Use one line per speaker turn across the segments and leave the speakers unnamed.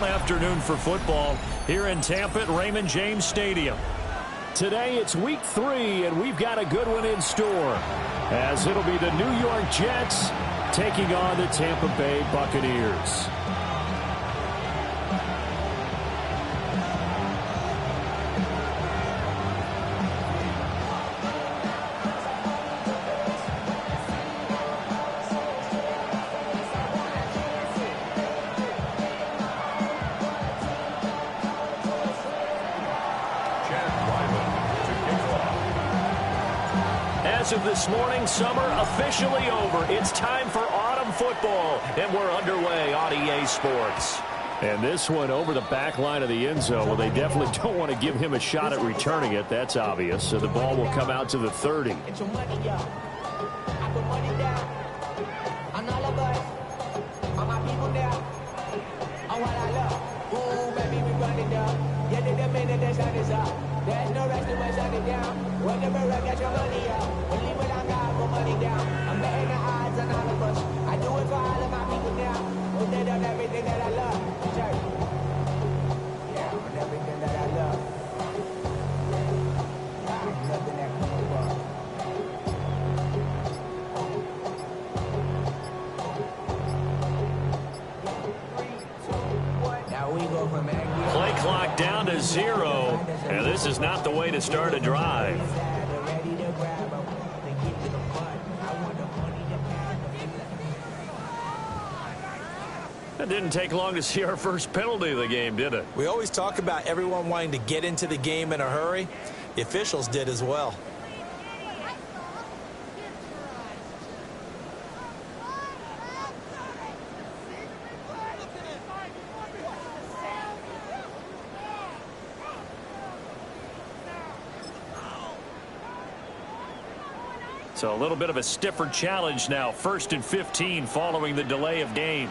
Afternoon for football here in Tampa at Raymond James Stadium. Today it's week 3 and we've got a good one in store as it'll be the New York Jets taking on the Tampa Bay Buccaneers. As of this morning, summer officially over. It's time for autumn football, and we're underway on EA Sports. And this one over the back line of the end zone. Well, they definitely don't want to give him a shot at returning it. That's obvious. So the ball will come out to the 30.
There's no rest to my shut it down. Whenever I get your money out, believe when I got more money down. I'm betting the odds on all of us. I do it for all of my people now. Who did on everything that I love. Church. Yeah, on everything that I love. Nothing that can move on. Now we go from angry.
Play clock down to 0. And this is not the way to start a drive. It didn't take long to see our first penalty of the game, did it?
We always talk about everyone wanting to get into the game in a hurry. The officials did as well.
So a little bit of a stiffer challenge now. 1st and 15 following the delay of game.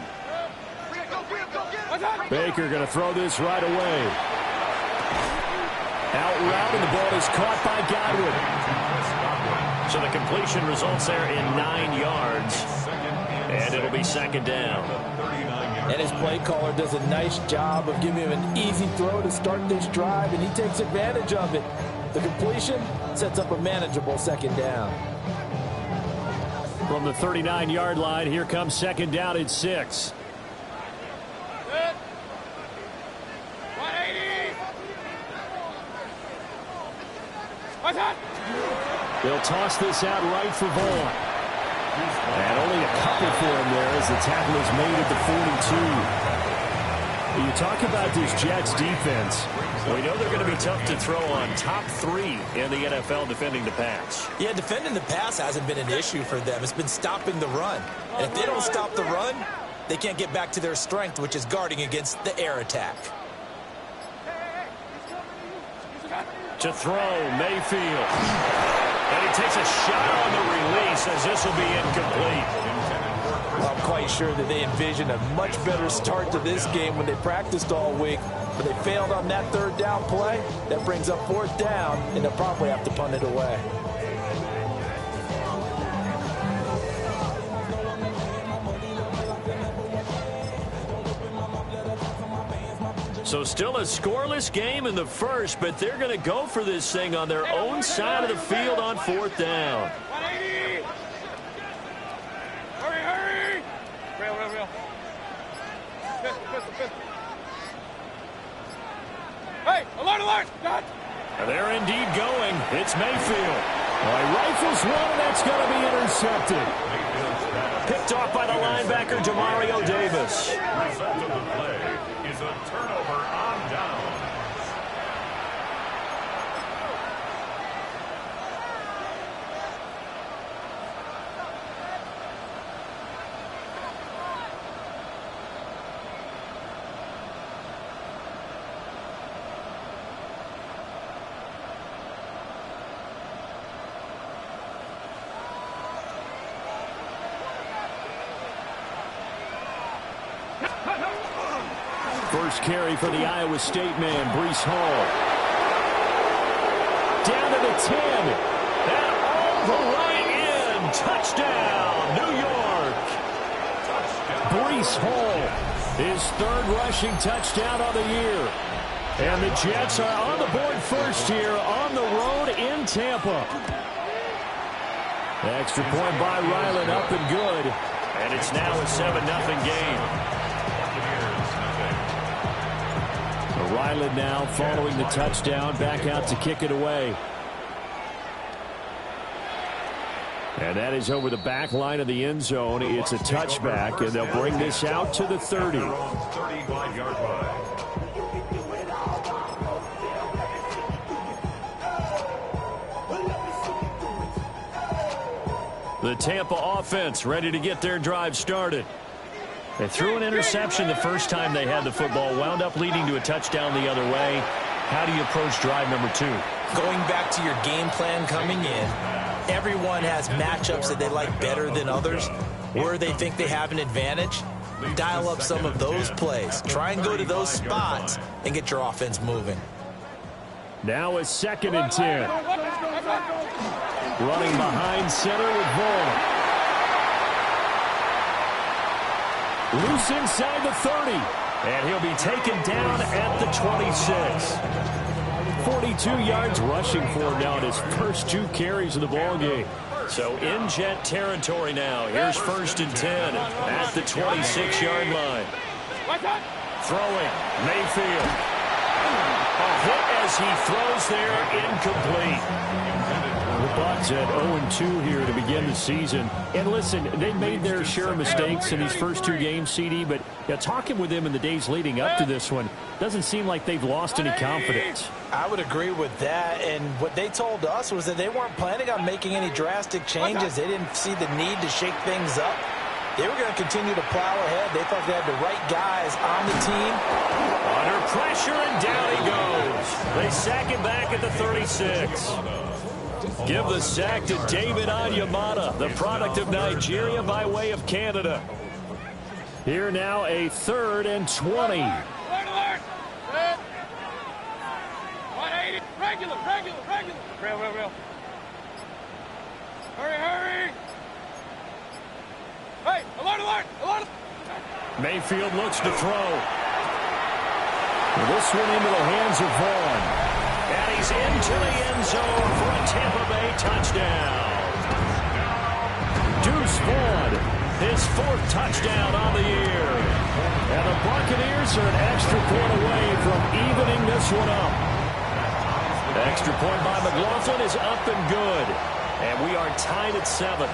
Baker going to throw this right away. Out route, and the ball is caught by Godwin. So the completion results there in 9 yards. And it'll be 2nd down.
And his play caller does a nice job of giving him an easy throw to start this drive, and he takes advantage of it. The completion sets up a manageable 2nd down.
From the 39-yard line, here comes 2nd down at 6. They'll toss this out right for Vaughn. And only a couple for him there as the tackle is made at the 42. You talk about this Jets defense. We know they're going to be tough to throw on. Top 3 in the NFL defending the pass.
Yeah, defending the pass hasn't been an issue for them. It's been stopping the run. And if they don't stop the run, they can't get back to their strength, which is guarding against the air attack.
To throw, Mayfield. And he takes a shot on the release as this will be incomplete.
I'm quite sure that they envisioned a much better start to this game when they practiced all week. But they failed on that 3rd down play. That brings up 4th down, and they'll probably have to punt it away.
So still a scoreless game in the first, but they're going to go for this thing on their own side of the field on 4th down.
Hurry! Real. Hey, alert! God.
They're indeed going. It's Mayfield. Well, he rifles one, and that's going to be intercepted. Picked off by the linebacker, Demario Davis.
The result of the play is a turnover on down.
First carry for the Iowa State man, Breece Hall. Down to the 10. And all the way in. Touchdown, New York. Breece Hall His third rushing touchdown of the year. And the Jets are on the board first here on the road in Tampa. Extra point by Ryland, up and good. And it's now a 7-0 game. Ryland now following the touchdown, back out to kick it away. And that is over the back line of the end zone. It's a touchback, and they'll bring this out to the 30.
35-yard line.
The Tampa offense ready to get their drive started. They threw an interception the first time they had the football, wound up leading to a touchdown the other way. How do you approach drive number 2?
Going back to your game plan coming in, everyone has matchups that they like better than others, where they think they have an advantage. Dial up some of those plays. Try and go to those spots and get your offense moving.
Now a 2nd and 10. Running behind center with Vaughn. Loose inside the 30. And he'll be taken down at the 26. 42 yards rushing for him now in his first 2 carries of the ball game. So in Jet territory now. Here's 1st and 10 at the 26-yard line. Throwing, Mayfield. A hit as he throws there, incomplete. The Bucs at 0-2 here to begin the season. And listen, they made their share of mistakes in these first 2 games, CD, but talking with them in the days leading up to this one, doesn't seem like they've lost any confidence.
I would agree with that, and what they told us was that they weren't planning on making any drastic changes. They didn't see the need to shake things up. They were going to continue to plow ahead. They thought they had the right guys on the team.
Under pressure, and down he goes. They sack him back at the 36. Give the sack to David Onyemata, the product of Nigeria by way of Canada. Here now a 3rd and 20.
Alert, alert! 180. Regular. Real. Hurry. Hey, alert!
Mayfield looks to throw. This one into the hands of Vaughn. And he's into the end zone for a Tampa Bay touchdown. Deuce Vaughn, his 4th touchdown on the year. And the Buccaneers are an extra point away from evening this one up. Extra point by McLaughlin is up and good. And we are tied at 7.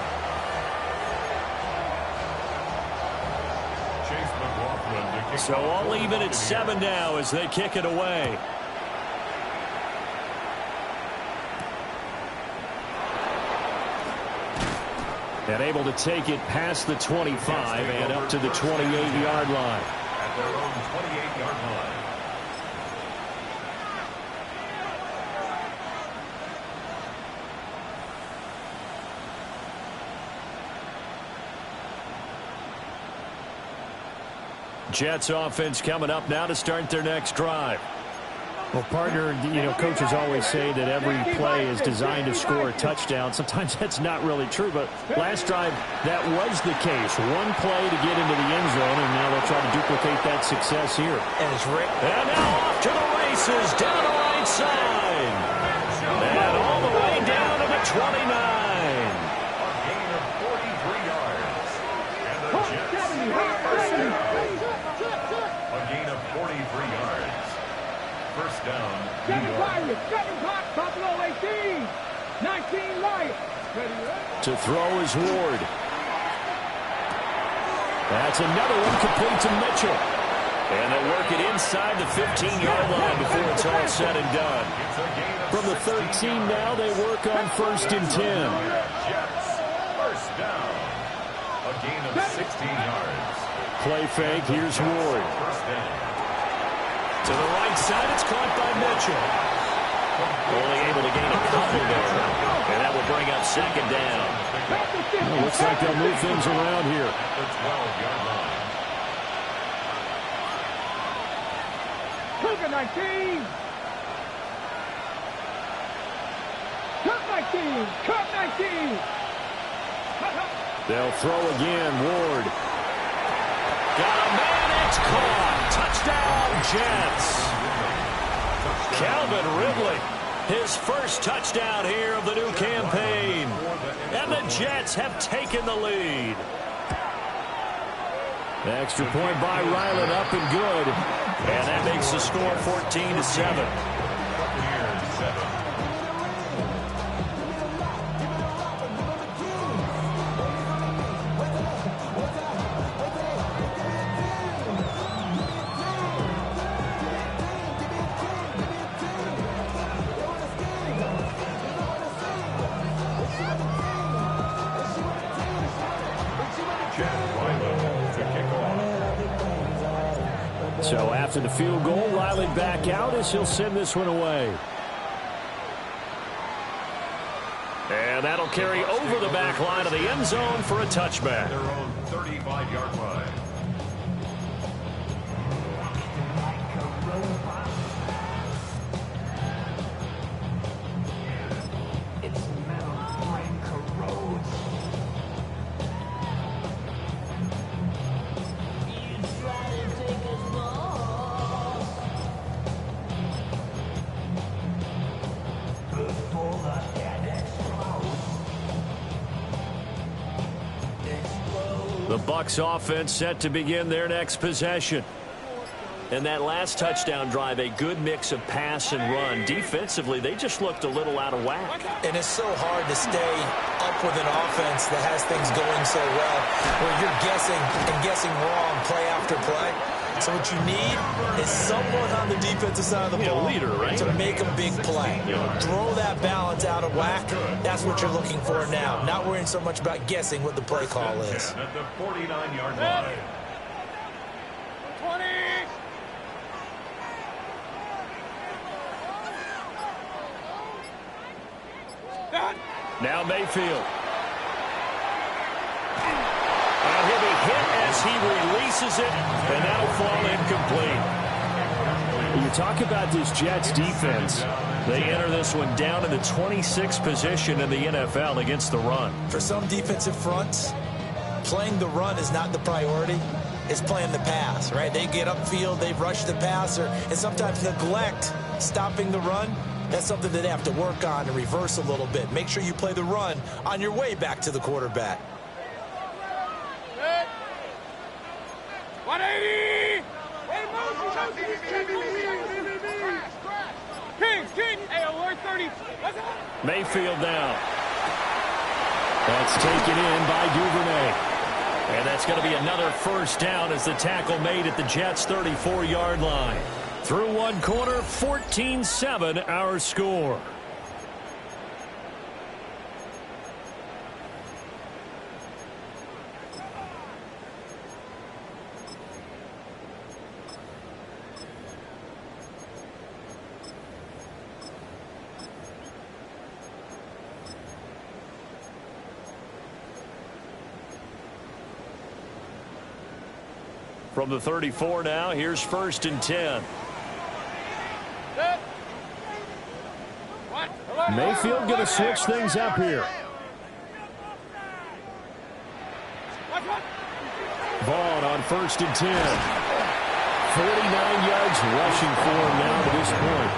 So all even at 7 now as they kick it away. And able to take it past the 25 and up to the 28-yard line.
At their own 28-yard line.
Jets offense coming up now to start their next drive.
Well, partner, coaches always say that every play is designed to score a touchdown. Sometimes that's not really true, but last drive, that was the case. One play to get into the end zone, and now they'll try to duplicate that success here.
And now off to the races, down the right side. And all the way down to the 29.
A gain of 43 yards. And the Jets first down. A gain of 43 yards. First down, New York.
7 Hot, Buffalo 18. 19 Lions.
To throw is Ward. That's another one complete to Mitchell. And they work it inside the 15-yard line before it's all said and done. From the 13 now, they work on 1st and 10.
Jets, first down. A gain of 16 yards.
Play fake, here's Ward.
First down.
To the right side, it's caught by Mitchell. Only able to gain a couple there. And that will bring up 2nd down.
Well, looks like they'll move things around here.
At the 12-yard line.
Cougar 19. Cut 19.
They'll throw again, Ward. Got a man, it's caught. Touchdown, Jets. Calvin Ridley, his first touchdown here of the new campaign. And the Jets have taken the lead. The extra point by Ryland up and good. And that makes the score 14-7. So after the field goal, Riley back out as he'll send this one away. And that'll carry over the back line of the end zone for a touchback.
Their own 35-yard line.
The Bucs offense set to begin their next possession. And that last touchdown drive, a good mix of pass and run. Defensively, they just looked a little out of whack.
And it's so hard to stay up with an offense that has things going so well, where you're guessing wrong play after play. So what you need is someone on the defensive side of the ball to make a big play. Throw that balance out of whack. That's what you're looking for now. Not worrying so much about guessing what the play call is.
At the 49-yard line.
20.
Now Mayfield. And he'll be hit as he releases it, and that'll fall incomplete. When you talk about this Jets defense, they enter this one down in the 26th position in the NFL against the run.
For some defensive fronts, playing the run is not the priority. It's playing the pass, right? They get upfield, they rush the passer, and sometimes neglect stopping the run. That's something that they have to work on and reverse a little bit. Make sure you play the run on your way back to the quarterback.
180! King! Hey, alert 30.
Mayfield now. That's taken in by Duvernay. And that's going to be another first down as the tackle made at the Jets' 34-yard line. Through one quarter, 14-7 our score. From the 34 now, here's 1st and 10. Mayfield going to switch things up here. Vaughn on 1st and 10. 49 yards rushing for him now to this point.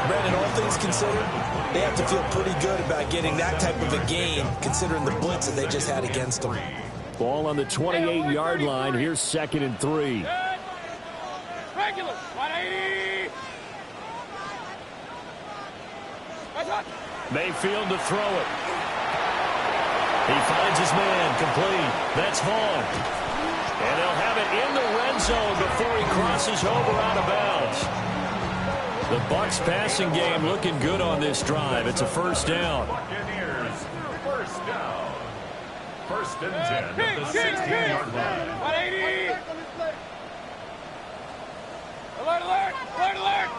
Brandon, all things considered, they have to feel pretty good about getting that type of a gain, considering the blitz that they just had against them.
Ball on the 28-yard line. Here's 2nd and 3.
Regular, 180.
Mayfield to throw it. He finds his man, complete. That's Vaughn. And they'll have it in the red zone before he crosses over out of bounds. The Bucs passing game looking good on this drive. It's a first down.
Buccaneers, first down. 1st and 10 at the 16-yard line.
180. Alert, alert, alert, alert.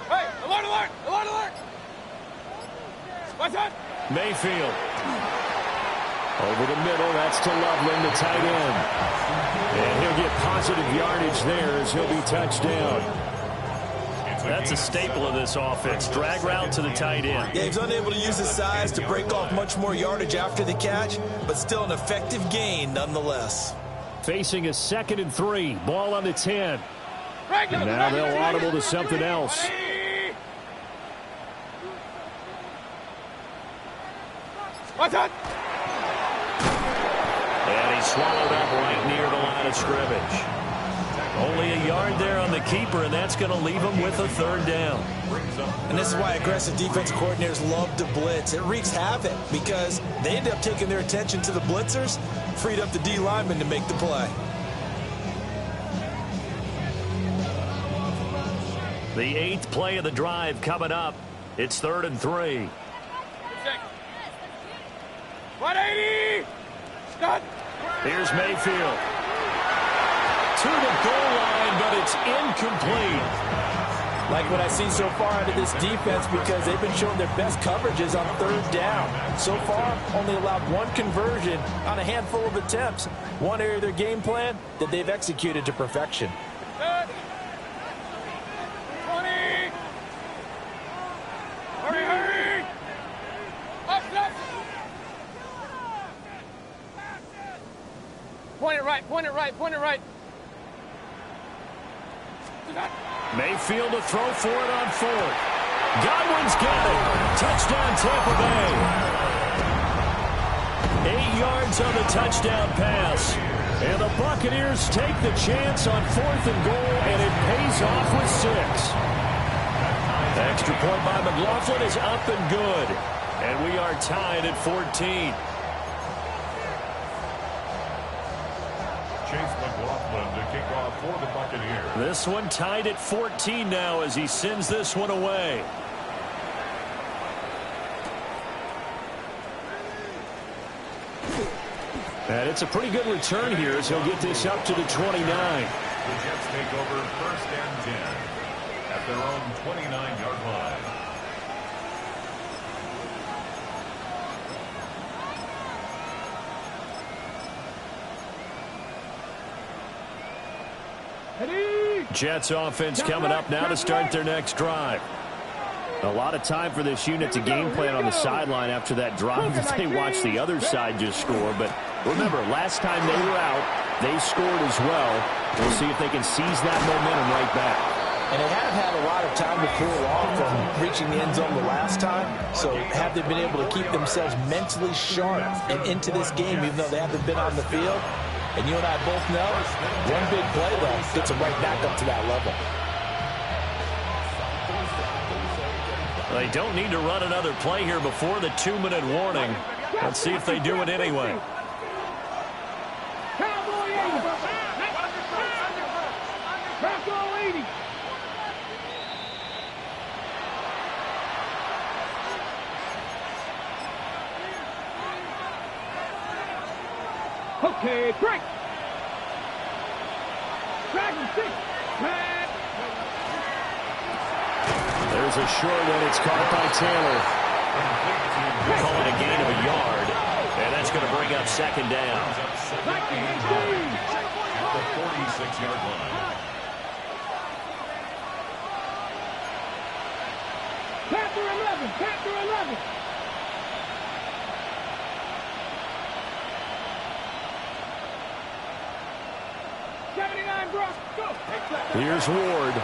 Hey, alert, alert, alert, alert. What's that?
Mayfield. Over the middle, that's to Loveland, the tight end. And he'll get positive yardage there as he'll be touched down. That's a staple of this offense. Drag route to the tight end.
Yeah, he's unable to use his size to break off much more yardage after the catch, but still an effective gain nonetheless.
Facing a 2nd and 3. Ball on the 10. And now they'll audible to something else. And he swallowed up right near the line of scrimmage. Only a yard there on the keeper, and that's going to leave him with a 3rd down.
And this is why aggressive defense coordinators love to blitz. It wreaks havoc because they end up taking their attention to the blitzers, freed up the D lineman to make the play.
The 8th play of the drive coming up. It's 3rd and 3.
180! Scott!
Here's Mayfield. To the goal line, but it's incomplete.
Like what I've seen so far out of this defense because they've been showing their best coverages on 3rd down. So far, only allowed 1 conversion on a handful of attempts. One area of their game plan that they've executed to perfection.
20! Hurry! Up! Point it right.
Mayfield to throw for it on 4th. Godwin's got it. Touchdown, Tampa Bay. 8 yards on the touchdown pass. And the Buccaneers take the chance on 4th and goal, and it pays off with 6. Extra point by McLaughlin is up and good. And we are tied at 14.
Chase McLaughlin to kick off for the Buccaneers.
This one tied at 14 now as he sends this one away. And it's a pretty good return here as he'll get this up to the 29.
The Jets take over 1st and 10 at their own 29-yard line.
Jets offense coming up now to start their next drive. A lot of time for this unit to game plan on the sideline after that drive that they watched the other side just score. But remember, last time they were out, they scored as well. We'll see if they can seize that momentum right back.
And they haven't had a lot of time to cool off from reaching the end zone the last time. So have they been able to keep themselves mentally sharp and into this game even though they haven't been on the field? And you and I both know, one big play, though, gets them right back up to that level.
They don't need to run another play here before the 2-minute warning. Let's see if they do it anyway.
Okay, break. Dragon 6.
There's a short one. It's caught by Taylor. Call it a gain of a yard. And that's going to bring up 2nd down.
At the 46-yard line.
Panther 11. 79, bro. Go.
Here's Ward.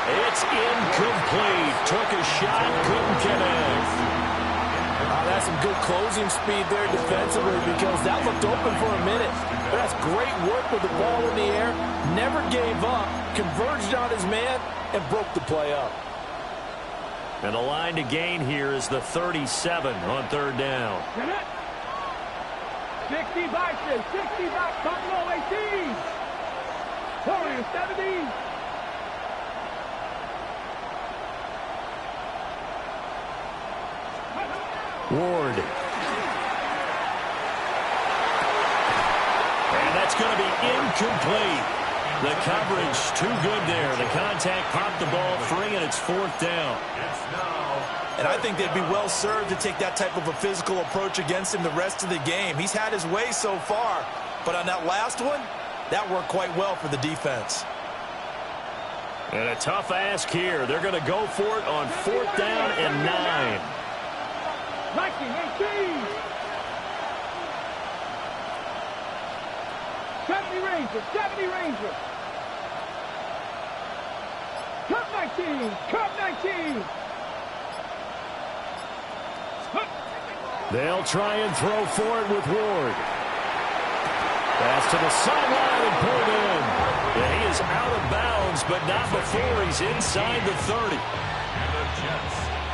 It's incomplete. Took a shot, couldn't connect.
That's some good closing speed there defensively because that looked open for a minute. But that's great work with the ball in the air. Never gave up, converged on his man, and broke the play up.
And the line to gain here is the 37 on 3rd down.
60 boxes, 60 box, Buffalo 18. Warriors 70.
Ward. And that's going to be incomplete. The coverage too good there. The contact popped the ball free, and it's 4th down.
And I think they'd be well served to take that type of a physical approach against him the rest of the game. He's had his way so far, but on that last one, that worked quite well for the defense.
And a tough ask here. They're going to go for it on 4th down and 9.
Viking 18. 70 Ranger, 70 Ranger. Cup 19, Cup 19.
They'll try and throw for it with Ward. Pass to the sideline and pulled in. And he is out of bounds, but not before he's inside the 30.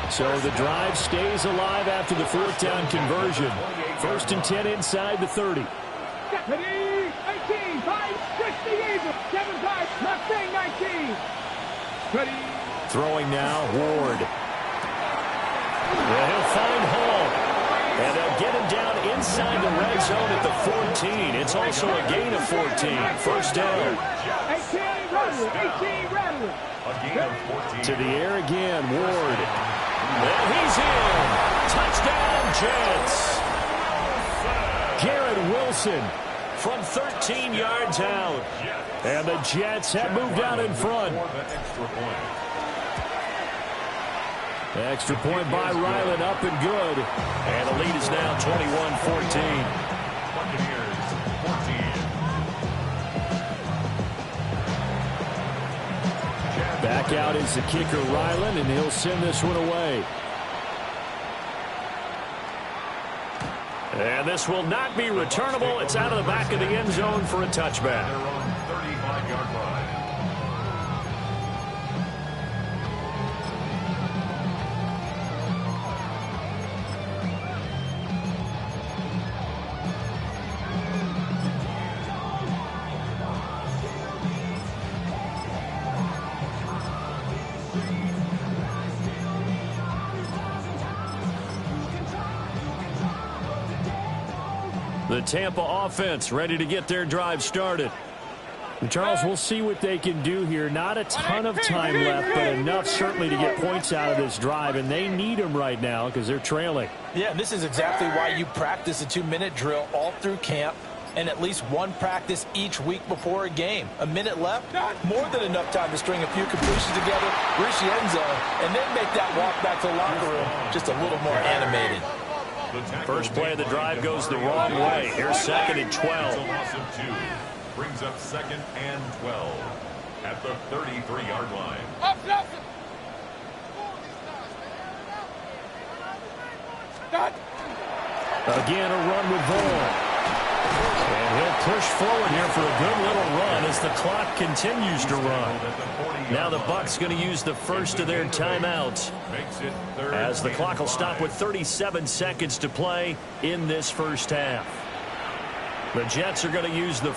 So the drive stays alive after the fourth down conversion. 1st and 10 inside the 30.
18, 5, 60, 7-5, Mustang 19. Ready.
Throwing now, Ward. Well, he'll find Hall. And they'll get him down inside the red zone at the 14. It's also a gain of 14. 1st down.
18 Rattler.
To the air again, Ward. And he's in. Touchdown, Jets. Garrett Wilson from 13 yards out. And the Jets have moved out in front. Extra point by Ryland, up and good. And the lead is now 21-14. Back out is the kicker, Ryland, and he'll send this one away. And this will not be returnable. It's out of the back of the end zone for a touchback.
They're on 35-yard line.
The Tampa offense ready to get their drive started. And Charles, we'll see what they can do here. Not a ton of time left, but enough certainly to get points out of this drive, and they need them right now because they're trailing.
Yeah, this is exactly why you practice a 2-minute drill all through camp and at least one practice each week before a game. A minute left, more than enough time to string a few completions together, reach the end zone, and then make that walk back to the locker room just a little more animated.
First play of the drive goes the wrong way. Here's 2nd and 12.
Loss of 2 brings up 2nd and 12 at the 33-yard line.
Again, a run with Vaughn. And he'll push forward here for a good little run as the clock continues to run. Now the Bucs going to use the first of their timeouts as the clock will stop with 37 seconds to play in this first half. The Jets are going to use the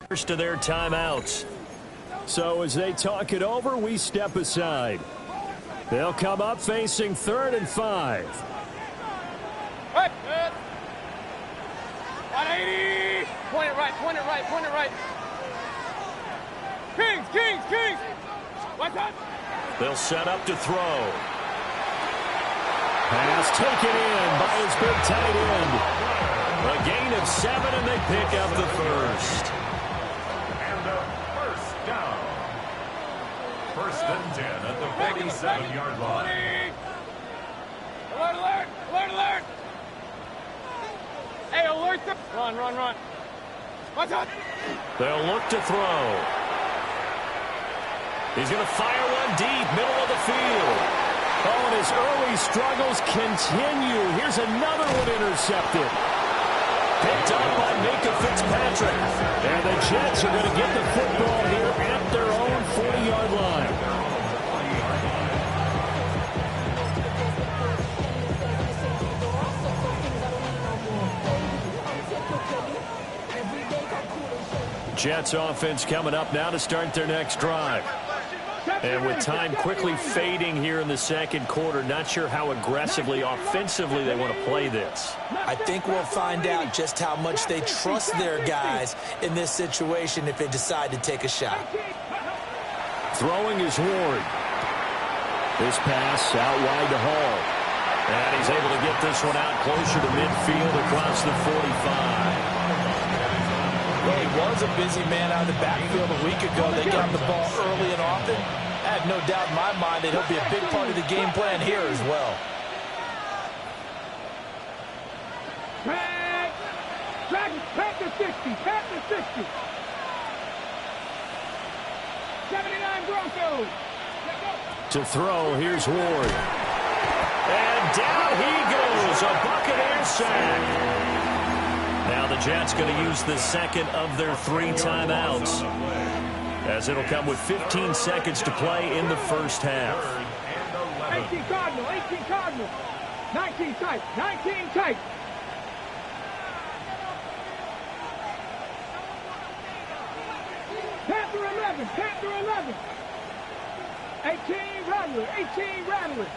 first of their timeouts. So as they talk it over, we step aside. They'll come up facing 3rd and 5.
180. Point it right, point it right, point it right. Kings. What's up?
They'll set up to throw. Pass taken in by his big tight end. A gain of 7, and they pick up the first.
And a first down. 1st and 10 at the 47-yard line.
Alert. Hey, alert the... Run. What's up?
They'll look to throw. He's going to fire one deep, middle of the field. Oh, and his early struggles continue. Here's another one intercepted. Picked up by Micah Fitzpatrick. And the Jets are going to get the football here at their own 40-yard line. Jets offense coming up now to start their next drive.
And with time quickly fading here in the second quarter, not sure how aggressively, offensively they want to play this.
I think we'll find out just how much they trust their guys in this situation if they decide to take a shot.
Throwing is Ward. This pass out wide to Hall. And he's able to get this one out closer to midfield across the 45.
Well, he was a busy man out of the backfield a week ago. They got the ball early and often. I have no doubt in my mind that he'll be a big part of the game plan here as well.
Pack the 60. Pack the 60. 79 Broncos.
To throw, here's Ward. And down he goes, a Buccaneer sack. Now the Jets going to use the second of their 3 timeouts, as it'll come with 15 seconds to play in the first half.
18 Cardinal, 18 Cardinal. 19 tight, 19 tight. Panther 11, Panther 11. 18 Rattler, 18 Rattler.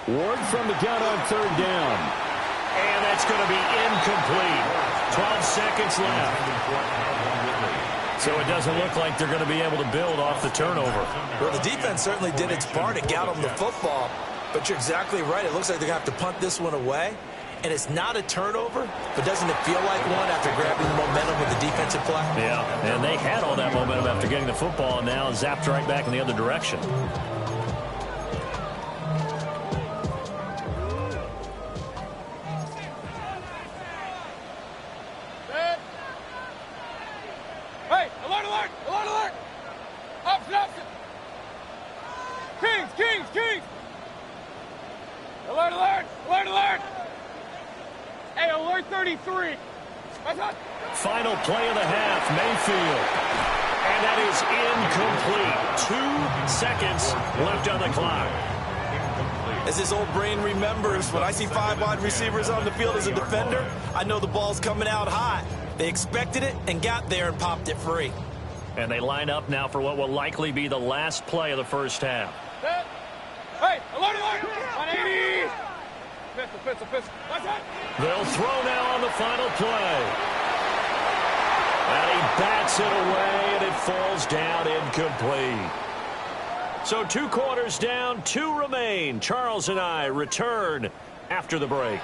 Ward from the gun on third down. And that's going to be incomplete. 12 seconds left. So it doesn't look like they're going to be able to build off the turnover.
Well, the defense certainly did its part. It got them the football. But you're exactly right. It looks like they're going to have to punt this one away. And it's not a turnover, but doesn't it feel like one after grabbing the momentum with the defensive play?
Yeah, and they had all that momentum after getting the football, and now zapped right back in the other direction.
Hey, alert, alert, alert, alert. Option, option. Kings, Kings, Kings. Alert, alert, alert, alert. Hey, alert 33. That's hot.
Final play of the half, Mayfield. And that is incomplete. 2 seconds left on the clock.
As his old brain remembers, when I see 5 wide receivers on the field as a defender, I know the ball's coming out high. They expected it and got there and popped it free.
And they line up now for what will likely be the last play of the first half.
Hey, alert, alert. 180. Pistol. That's it.
They'll throw now on the final play. And he bats it away, and it falls down incomplete. So 2 quarters down, 2 remain. Charles and I return after the break.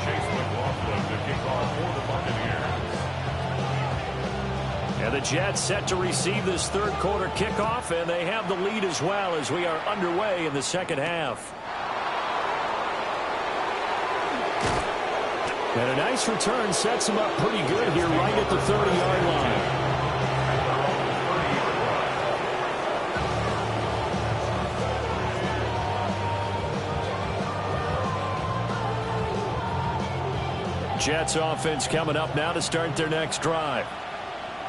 Chase McLaughlin to kick off for the Buccaneers.
And the Jets set to receive this third quarter kickoff, and they have the lead as well as we are underway in the second half. And a nice return sets him up pretty good here right at the 30-yard line. Jets offense coming up now to start their next drive.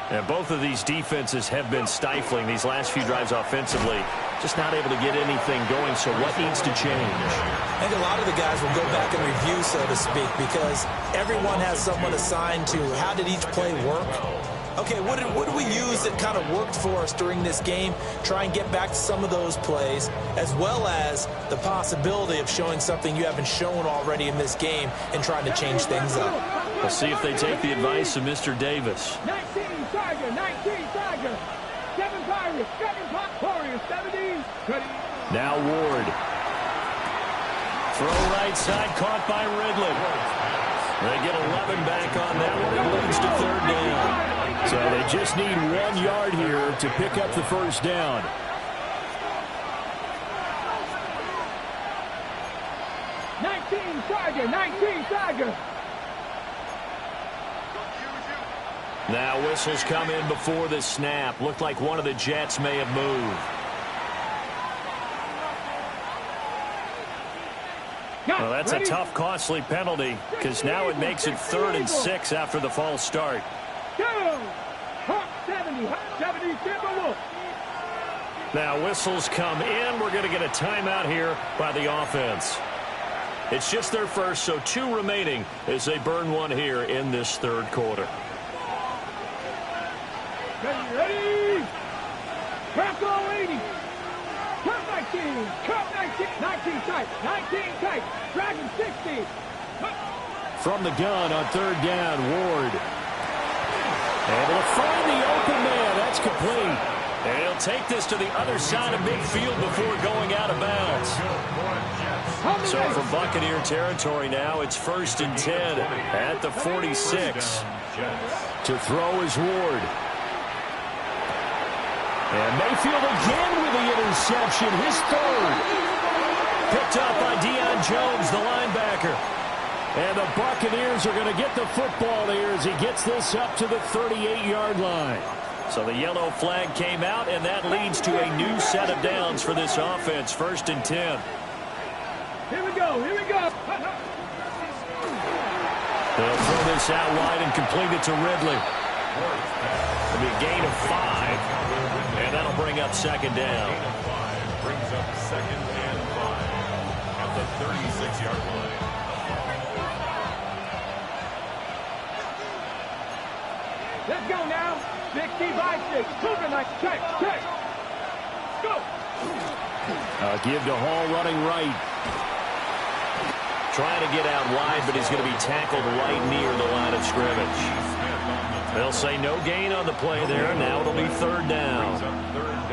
And both of these defenses have been stifling these last few drives offensively. Just not able to get anything going, so what needs to change?
I think a lot of the guys will go back and review, so to speak, because everyone has someone assigned to how did each play work. Okay, what did we use that kind of worked for us during this game? Try and get back to some of those plays, as well as the possibility of showing something you haven't shown already in this game and trying to change things up.
We'll see if they take the advice of Mr. Davis.
19 Tiger, 19 Tiger. 7 Pirates, 7 Warriors, 17.
Now Ward. Throw right side, caught by Ridley. They get 11 back on that one. It leads to third down. So they just need 1 yard here to pick up the first down.
Nineteen Tiger.
Now whistles come in before the snap. Looked like one of the Jets may have moved. Well, that's a tough, costly penalty because now it makes it 3rd and 6 after the false start. Now whistles come in. We're going to get a timeout here by the offense. It's just their first, so 2 remaining as they burn one here in this third quarter.
Ready? Crackle 80. Cut 19. Cut 19. 19 tight. 19 tight. Dragon 60.
From the gun on third down, Ward. Able to find the open man. That's complete. And he'll take this to the other side of midfield before going out of bounds. So from Buccaneer territory now, it's 1st and 10 at the 46. To throw is Ward. And Mayfield again with the interception, his third. Picked up by Deion Jones, the linebacker. And the Buccaneers are going to get the football here as he gets this up to the 38-yard line. So the yellow flag came out, and that leads to a new set of downs for this offense, 1st and 10.
Here we go. Here we go.
They'll throw this out wide and complete it to Ridley. It'll be a gain of 5, and that'll bring up 2nd down.
Brings up 2nd and 5 at the 36-yard line.
Let's go now. 60 by 6. Moving like check. Go.
Give to Hall running right. Trying to get out wide, but he's going to be tackled right near the line of scrimmage. They'll say no gain on the play there. Now it'll be 3rd down.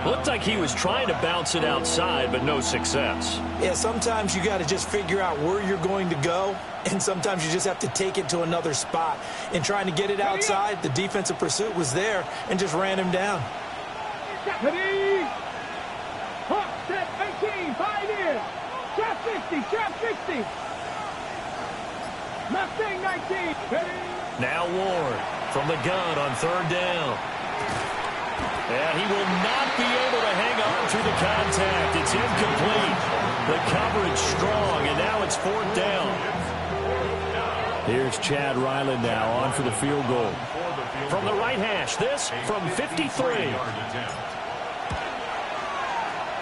Looked like he was trying to bounce it outside, but no success.
Yeah, sometimes you got to just figure out where you're going to go, and sometimes you just have to take it to another spot. In trying to get it outside, the defensive pursuit was there and just ran him down.
Ready? Hawk, set 18, 5 in. Trap 60. Mustang 19. Ready?
Now Ward from the gun on 3rd down. And he will not be able to hang on through the contact. It's incomplete. The coverage strong, and now it's 4th down. Here's Chad Ryland now on for the field goal. From the right hash, this from 53.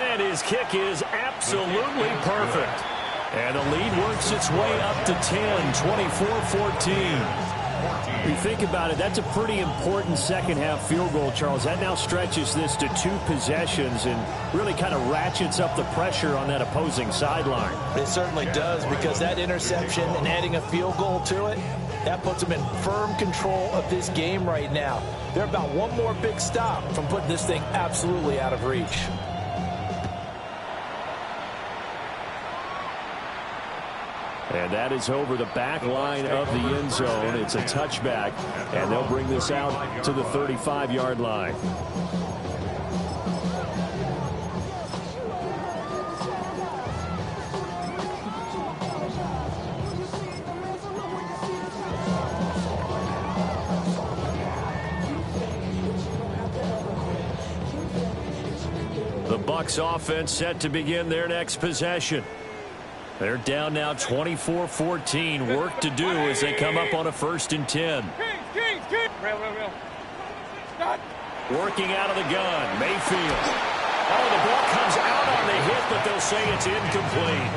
And his kick is absolutely perfect. And the lead works its way up to 10, 24-14. You think about it, that's a pretty important second-half field goal, Charles. That now stretches this to 2 possessions and really kind of ratchets up the pressure on that opposing sideline.
It certainly does, because that interception and adding a field goal to it, that puts them in firm control of this game right now. They're about one more big stop from putting this thing absolutely out of reach.
And that is over the back line of the end zone. It's a touchback, and they'll bring this out to the 35-yard line. The Bucs offense set to begin their next possession. They're down now 24-14. Work to do as they come up on a 1st and 10.
Real. Stop.
Working out of the gun, Mayfield. Oh, the ball comes out on the hit, but they'll say it's incomplete.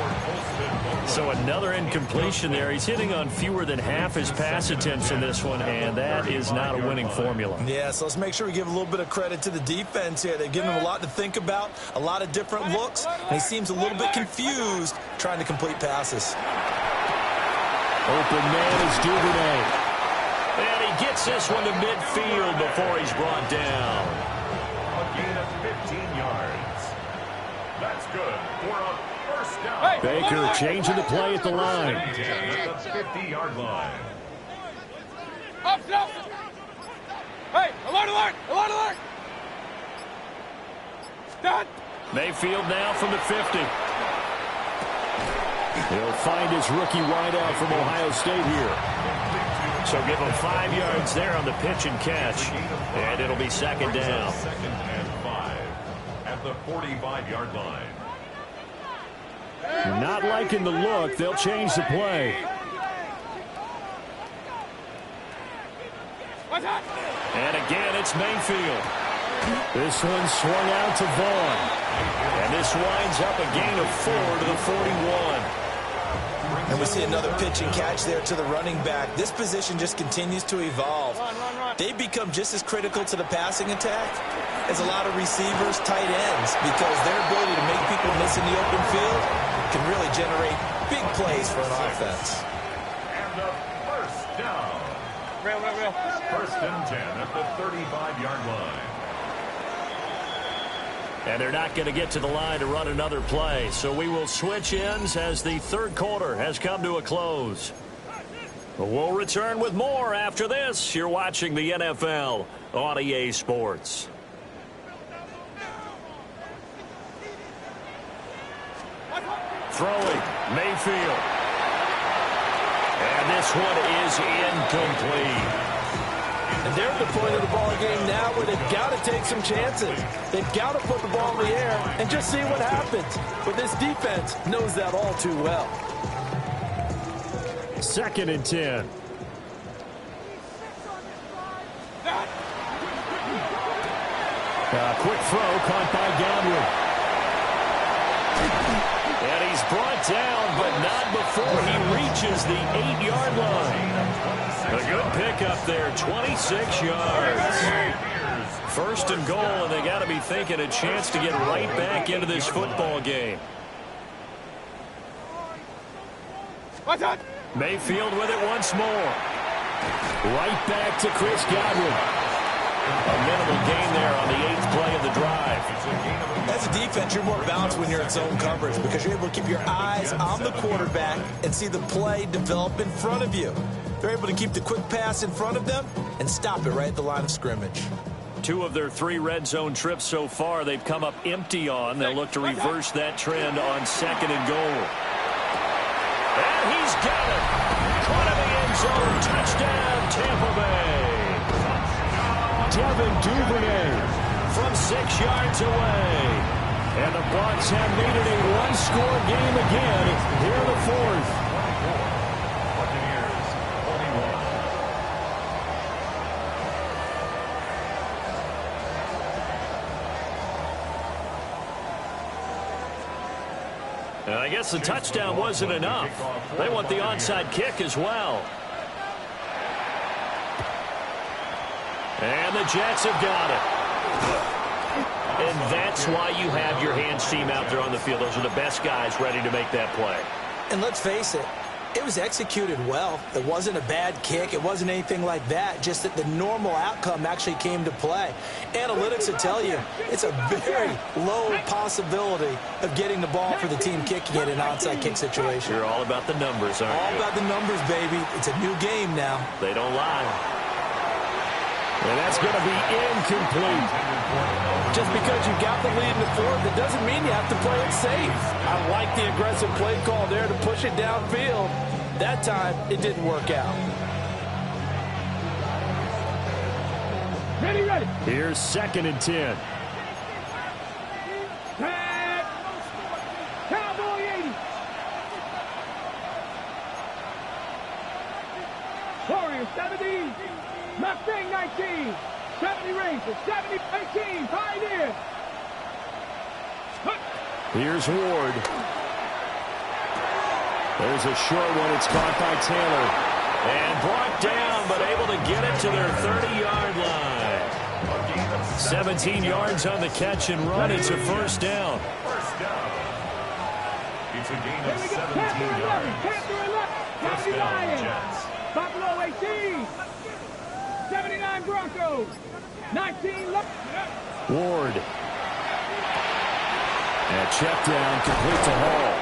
So another incompletion there. He's hitting on fewer than half his pass attempts in this one, and that is not a winning formula.
Yeah, so let's make sure we give a little bit of credit to the defense here. They've given him a lot to think about, a lot of different looks, and he seems a little bit confused trying to complete passes.
Open man is Duvernay. And he gets this one to midfield before he's brought down.
A gain of 15 yards. That's good for a 1st down.
Baker changing the play at the line.
At the 50-yard line.
Up. Hey, alert. Stop.
Mayfield now from the 50. He'll find his rookie wideout from Ohio State here. So give him 5 yards there on the pitch and catch. And it'll be 2nd down.
2nd and 5 at the 45-yard line.
Not liking the look. They'll change the play. And again, it's Mayfield. This one swung out to Vaughn. And this winds up a gain of 4 to the 41.
And we see another pitch and catch there to the running back. This position just continues to evolve. They become just as critical to the passing attack as a lot of receivers, tight ends, because their ability to make people miss in the open field can really generate big plays for an offense.
And a first down. First and 10 at the 35-yard line.
And they're not going to get to the line to run another play. So we will switch ends as the third quarter has come to a close. We'll return with more after this. You're watching the NFL on EA Sports. Throwing, Mayfield. And this one is incomplete.
And they're at the point of the ball game now where they've got to take some chances. They've got to put the ball in the air and just see what happens. But this defense knows that all too well.
2nd and 10. Quick throw caught by Godwin.
And he's brought down, but not before he reaches the 8-yard line. A good pickup there, 26 yards. First and goal, and they got to be thinking a chance to get right back into this football game. Mayfield with it once more. Right back to Chris Godwin. A minimal gain there on the 8th play of the drive.
As a defense, you're more balanced when you're in zone coverage because you're able to keep your eyes on the quarterback and see the play develop in front of you. They're able to keep the quick pass in front of them and stop it right at the line of scrimmage.
2 of their 3 red zone trips so far they've come up empty on. They'll look to reverse that trend on 2nd and goal. And he's got it. Caught in the end zone. Touchdown, Tampa Bay.
Devin Duvernay
from 6 yards away. And the Bucs have made it a one-score game again here in the 4th.
Buccaneers, 41.
And I guess the touchdown wasn't enough. They want the onside kick as well. And the Jets have got it. And that's why you have your hands team out there on the field. Those are the best guys ready to make that play.
And let's face it, it was executed well. It wasn't a bad kick. It wasn't anything like that. Just that the normal outcome actually came to play. Analytics will tell you it's a very low possibility of getting the ball for the team kicking it in an onside kick situation.
You're all about the numbers, aren't you?
All about the numbers, baby. It's a new game now.
They don't lie.
And that's going to be incomplete.
Just because you got the lead in the 4th, it doesn't mean you have to play it safe. I like the aggressive play call there to push it downfield. That time, it didn't work out.
Ready.
Here's 2nd and 10.
Tag. Cowboy 80. Warriors 70. Mustang 19. 70 Rangers. 70 18. Pioneers.
Here's Ward. There's a short one. It's caught by Taylor.
And brought down, but able to get it to their 30-yard line. 17 yards on the catch and run. It's a first down.
First down. It's a gain of 17
Panther 11.
yards.
Panther 11.
First
County
down,
Lions.
Jets.
Buffalo 18. 79 Broncos. 19
Ward. And check down, complete to Hall.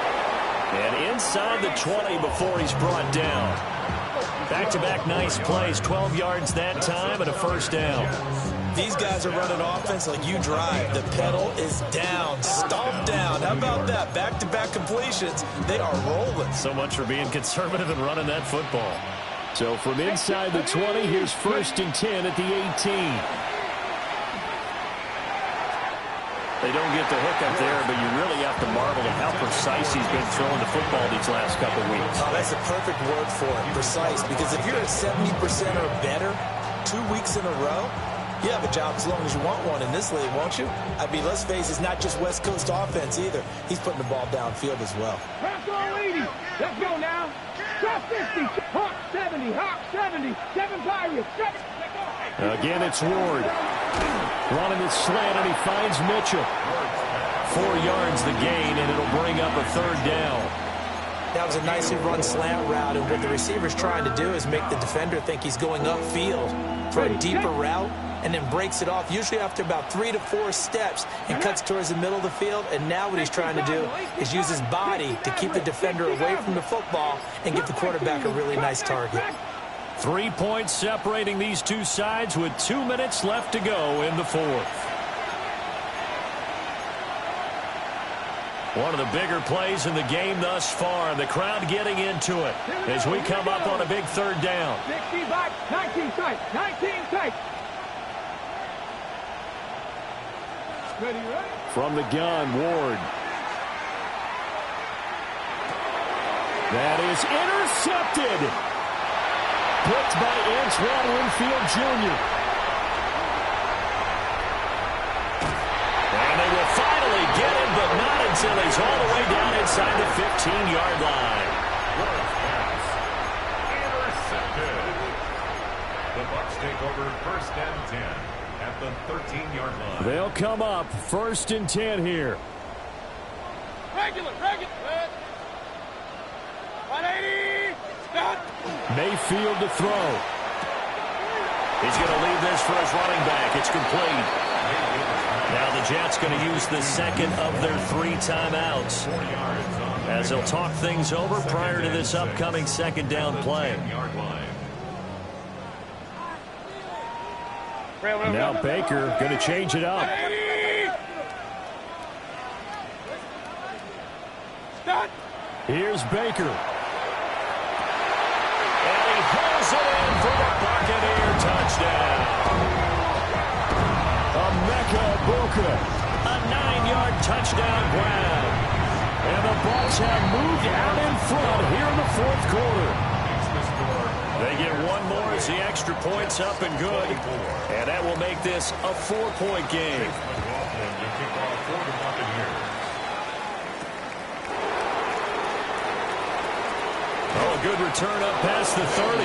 And inside the 20 before he's brought down. Back-to-back nice plays, 12 yards that time and a first down.
These guys are running offense like you drive. The pedal is down, stomped down. How about that? Back-to-back completions. They are rolling.
So much for being conservative and running that football.
So from inside the 20, here's 1st and 10 at the 18.
They don't get the hook up there, but you really have to marvel at how precise he's been throwing the football these last couple of weeks.
Oh, that's a perfect word for it, precise, because if you're at 70% or better 2 weeks in a row, You have a job as long as you want one in this league, won't you? I mean, let's face it, it's not just West Coast offense either. He's putting the ball downfield as well.
Hawk 80. Let's go now. Drop 50. Hawk 70. Hawk 70. 7 Pirates.
Again, it's Ward. Running his slant, and he finds Mitchell. 4 yards the gain, and it'll bring up a third down.
That was a nicely run slant route, and what the receiver's trying to do is make the defender think he's going upfield for a deeper route, and then breaks it off, usually after about 3 to 4 steps, and cuts towards the middle of the field. And now what he's trying to do is use his body to keep the defender away from the football and give the quarterback a really nice target.
3 points separating these two sides with 2 minutes left to go in the fourth. One of the bigger plays in the game thus far, and the crowd getting into it as we come up on a big third down.
60 back, 19 tight, 19 tight. Ready, ready?
From the gun, Ward. That is intercepted. Picked by Antoine Winfield Jr.
And they will finally get him, but not until he's all the way down inside the 15-yard line.
Intercepted. The Bucs take over 1st and 10 at the 13-yard line.
They'll come up 1st and 10 here.
Regular. 180. Stop.
Mayfield to throw.
He's going to leave this for his running back. It's complete. Now the Jets going to use the second of their 3 timeouts as they'll talk things over prior to this upcoming second down play.
Now Baker going to change it up. Here's Baker.
And he pulls it in for the Buccaneer touchdown.
Emeka Egbuka.
A 9-yard touchdown grab.
And the Bucs have moved out in front here in the fourth quarter.
They get one more as the extra point's up and good. And that will make this a 4-point game.
Oh, a good return up past the 30.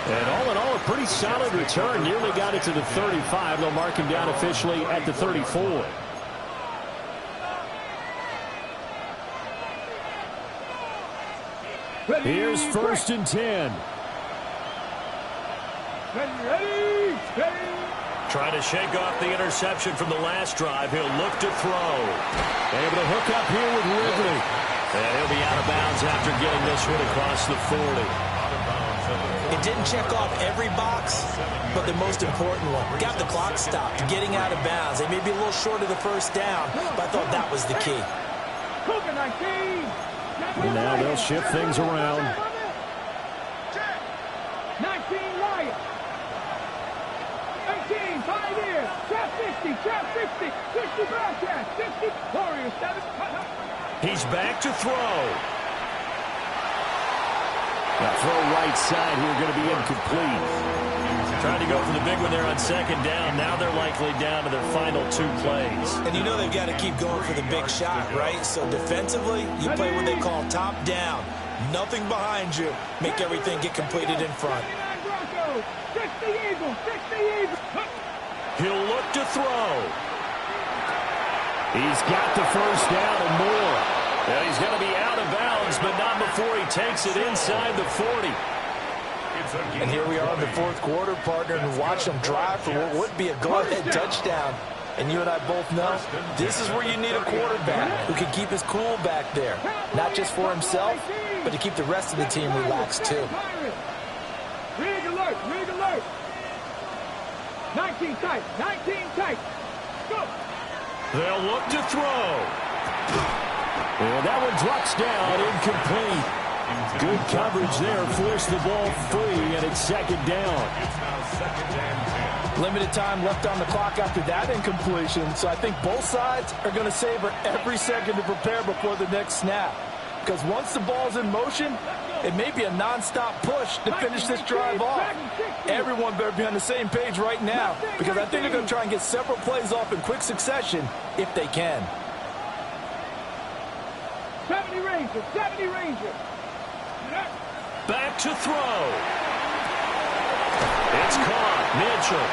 And all in all, a pretty solid return. Nearly got it to the 35. They'll mark him down officially at the 34. Here's 1st and 10.
Ready.
Trying to shake off the interception from the last drive. He'll look to throw.
Able to hook up here with Ridley.
And he'll be out of bounds after getting this one across the 40.
It didn't check off every box, but the most important one. Got the clock stopped, getting out of bounds. They may be a little short of the first down, but I thought that was the key.
And now they'll shift things around.
19 Lions. 18, 5 here. Trap 60, trap 60. 60 broadcast, 60. Warriors 7.
He's back to throw.
That throw right side here going to be incomplete.
Trying to go for the big one there on second down. Now they're likely down to their final 2 plays.
And you know they've got to keep going for the big shot, right? So defensively, you play what they call top down. Nothing behind you. Make everything get completed in front.
60 Eagles, 60 Eagles.
He'll look to throw.
He's got the first down and more.
Yeah, he's going to be out of bounds, but not before he takes it inside the 40.
And here we are in the fourth quarter, partner, and watch them drive for what would be a go-ahead touchdown. And you and I both know this is where you need a quarterback who can keep his cool back there. Not just for himself, but to keep the rest of the team relaxed, too.
Rig alert, rig alert. 19 tight, 19 tight. Go.
They'll look to throw.
And that one drops down, incomplete. Good coverage there, forced the ball free, and it's second down.
Limited time left on the clock after that incompletion, so I think both sides are going to savor every second to prepare before the next snap. Because once the ball's in motion, It may be a nonstop push to finish this drive off. Everyone better be on the same page right now because I think they're going to try and get several plays off in quick succession if they can.
70 Rangers, 70 Rangers.
Back to throw. It's caught. Mitchell.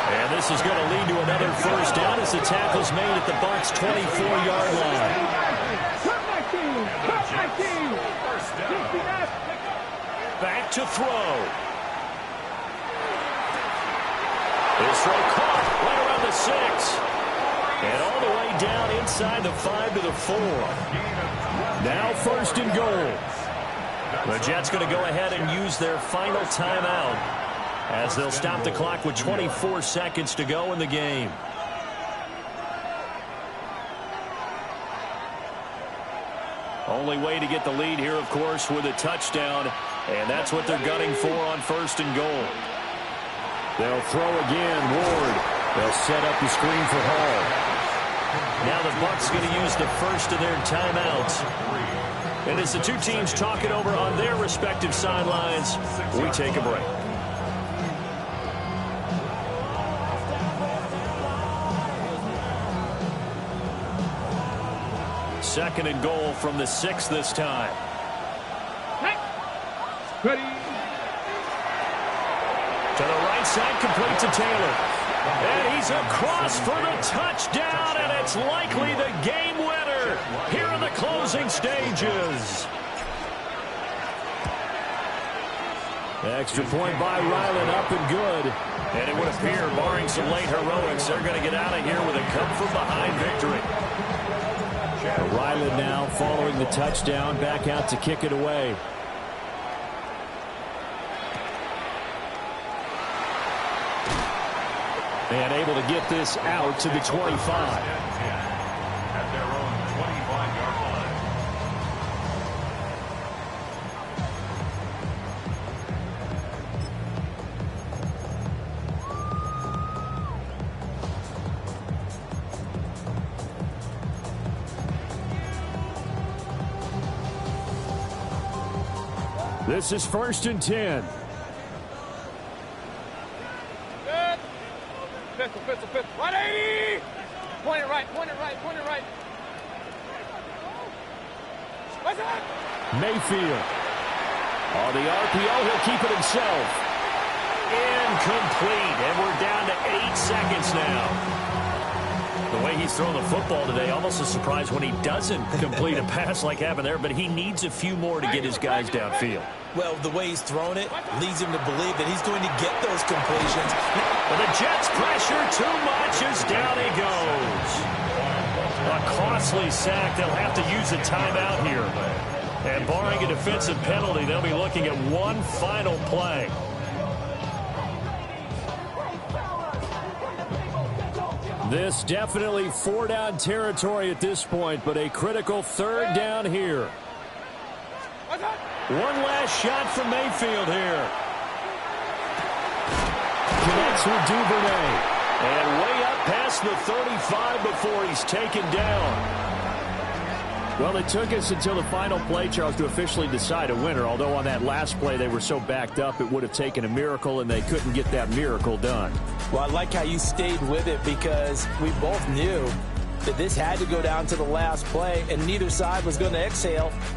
And this is going to lead to another first down as the tackle's made at the Bucs' 24-yard line. Back to throw. This throw caught right around the 6. And all the way down inside the 5 to the 4. Now first and goal. The Jets going to go ahead and use their final timeout as they'll stop the clock with 24 seconds to go in the game. Only way to get the lead here, of course, with a touchdown, and that's what they're gunning for on first and goal. They'll throw again. Ward. They'll set up the screen for Hall. Now the Bucs going to use the first of their timeouts. And as the two teams talk it over on their respective sidelines, we take a break. Second and goal from the 6 this time.
Ready.
To the right side, complete to Taylor. And he's across for the touchdown, and it's likely the game winner here in the closing stages. Extra point by Ryland, up and good. And it would appear, barring some late heroics, they're going to get out of here with a come-from-behind victory.
Ryland now following the touchdown, back out to kick it away. And able to get this out to the 25.
At their own 25-yard line.
This is first and 10.
Pistol. 180! Point it right. What's that?
Mayfield. On the RPO, he'll keep it himself.
Incomplete, and we're down to 8 seconds now. The way he's thrown the football today, almost a surprise when he doesn't complete a pass like happened there, but he needs a few more to get his guys downfield.
Well, the way he's thrown it leads him to believe that he's going to get those completions.
But the Jets pressure too much as down he goes. A costly sack. They'll have to use a timeout here. And barring a defensive penalty, they'll be looking at one final play.
This definitely 4-down territory at this point, but a critical 3rd down here.
One last shot from Mayfield here.
Connects with Duvernay.
And way up past the 35 before he's taken down.
Well, it took us until the final play, Charles, to officially decide a winner, although on that last play they were so backed up it would have taken a miracle, and they couldn't get that miracle done.
Well, I like how you stayed with it because we both knew that this had to go down to the last play, and neither side was going to exhale